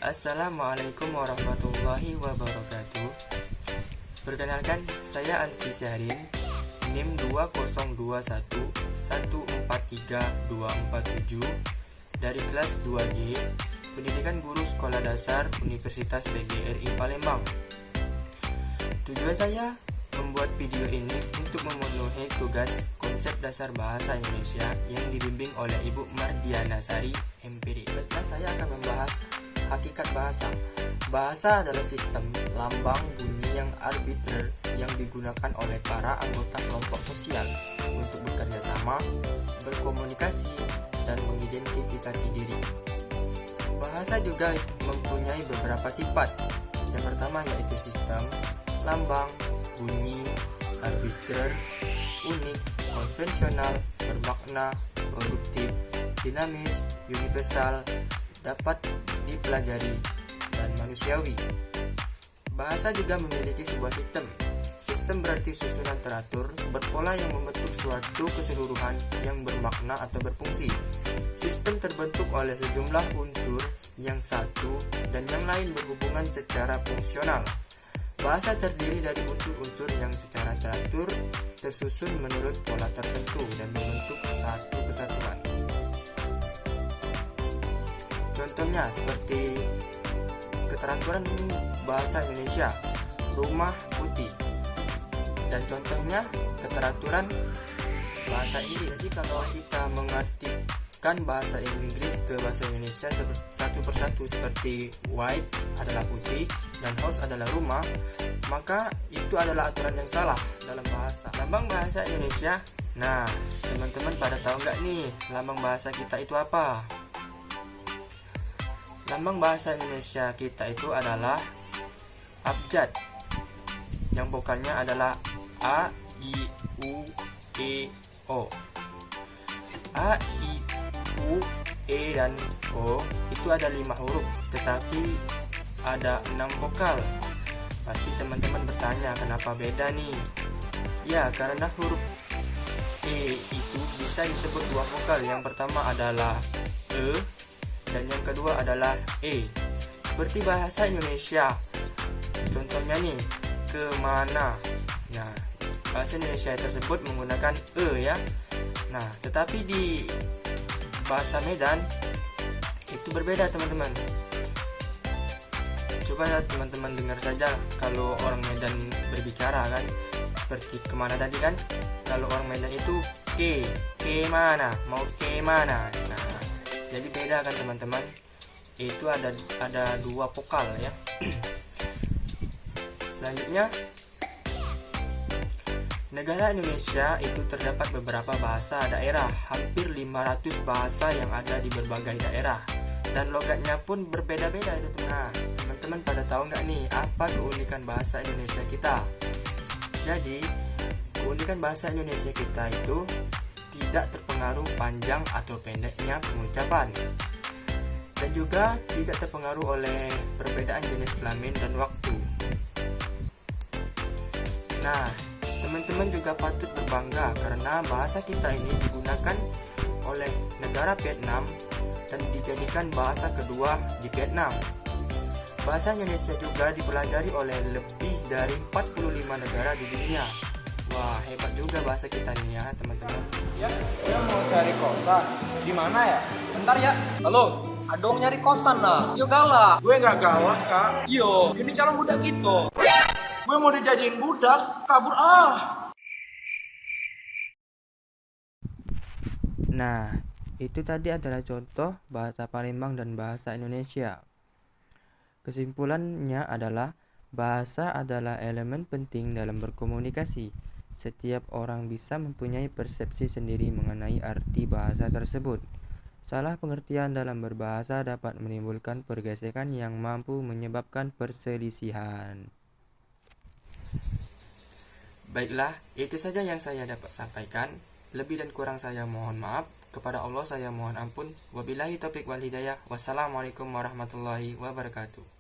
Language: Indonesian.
Assalamualaikum warahmatullahi wabarakatuh. Perkenalkan, saya Alfi Syahrin, NIM 20211432447 dari kelas 2G, Pendidikan Guru Sekolah Dasar Universitas PGRI Palembang. Tujuan saya membuat video ini untuk memenuhi tugas konsep dasar bahasa Indonesia yang dibimbing oleh Ibu Mardiana Sari, MPD. Saya akan membahas hakikat bahasa. Bahasa adalah sistem lambang bunyi yang arbiter yang digunakan oleh para anggota kelompok sosial untuk bekerja sama, berkomunikasi, dan mengidentifikasi diri. Bahasa juga mempunyai beberapa sifat. Yang pertama yaitu sistem, lambang, bunyi, arbiter, unik, konvensional, bermakna, produktif, dinamis, universal, dapat dipelajari, dan manusiawi. Bahasa juga memiliki sebuah sistem. Sistem berarti susunan teratur, berpola yang membentuk suatu keseluruhan yang bermakna atau berfungsi. Sistem terbentuk oleh sejumlah unsur yang satu dan yang lain berhubungan secara fungsional. Bahasa terdiri dari unsur-unsur yang secara teratur tersusun menurut pola tertentu dan membentuk satu kesatuan. Contohnya seperti keteraturan bahasa Indonesia, rumah putih, dan contohnya keteraturan bahasa Inggris. Jadi kalau kita mengartikan bahasa Inggris ke bahasa Indonesia satu persatu seperti white adalah putih dan house adalah rumah, maka itu adalah aturan yang salah dalam bahasa. Lambang bahasa Indonesia. Nah, teman-teman pada tahu nggak nih lambang bahasa kita itu apa? Lambang bahasa Indonesia kita itu adalah abjad, yang vokalnya adalah A, I, U, E, O. A, I, U, E, dan O itu ada 5 huruf, tetapi ada 6 vokal. Pasti teman-teman bertanya kenapa beda nih? Ya, karena huruf E itu bisa disebut 2 vokal. Yang pertama adalah E, dan yang kedua adalah E. Seperti bahasa Indonesia, contohnya nih, kemana. Nah, bahasa Indonesia tersebut menggunakan E ya. Nah, tetapi di bahasa Medan itu berbeda teman-teman. Coba teman-teman dengar saja kalau orang Medan berbicara kan, seperti kemana tadi kan. Kalau orang Medan itu ke mana, mau ke mana. Nah, jadi beda kan teman-teman. Itu ada 2 vokal ya. Selanjutnya, negara Indonesia itu terdapat beberapa bahasa daerah, hampir 500 bahasa yang ada di berbagai daerah, dan logatnya pun berbeda-beda itu. Nah, teman-teman pada tahu nggak nih apa keunikan bahasa Indonesia kita? Jadi, keunikan bahasa Indonesia kita itu tidak terpengaruh panjang atau pendeknya pengucapan, dan juga tidak terpengaruh oleh perbedaan jenis kelamin dan waktu. Nah, teman-teman juga patut berbangga karena bahasa kita ini digunakan oleh negara Vietnam dan dijadikan bahasa kedua di Vietnam. Bahasa Indonesia juga dipelajari oleh lebih dari 45 negara di dunia. Wah, hebat juga bahasa kita nih ya teman-teman. Ya, gue mau cari kosan. Di mana ya? Bentar ya. Halo, adong nyari kosan lah. Yo galak. Gue nggak galak kak. Yo, ini calon budak gitu. Gue mau dijadiin budak, kabur ah. Nah, itu tadi adalah contoh bahasa Palembang dan bahasa Indonesia. Kesimpulannya adalah bahasa adalah elemen penting dalam berkomunikasi. Setiap orang bisa mempunyai persepsi sendiri mengenai arti bahasa tersebut. Salah pengertian dalam berbahasa dapat menimbulkan pergesekan yang mampu menyebabkan perselisihan. Baiklah, itu saja yang saya dapat sampaikan. Lebih dan kurang saya mohon maaf. Kepada Allah saya mohon ampun. Wabillahi taufiq wal hidayah. Wassalamualaikum warahmatullahi wabarakatuh.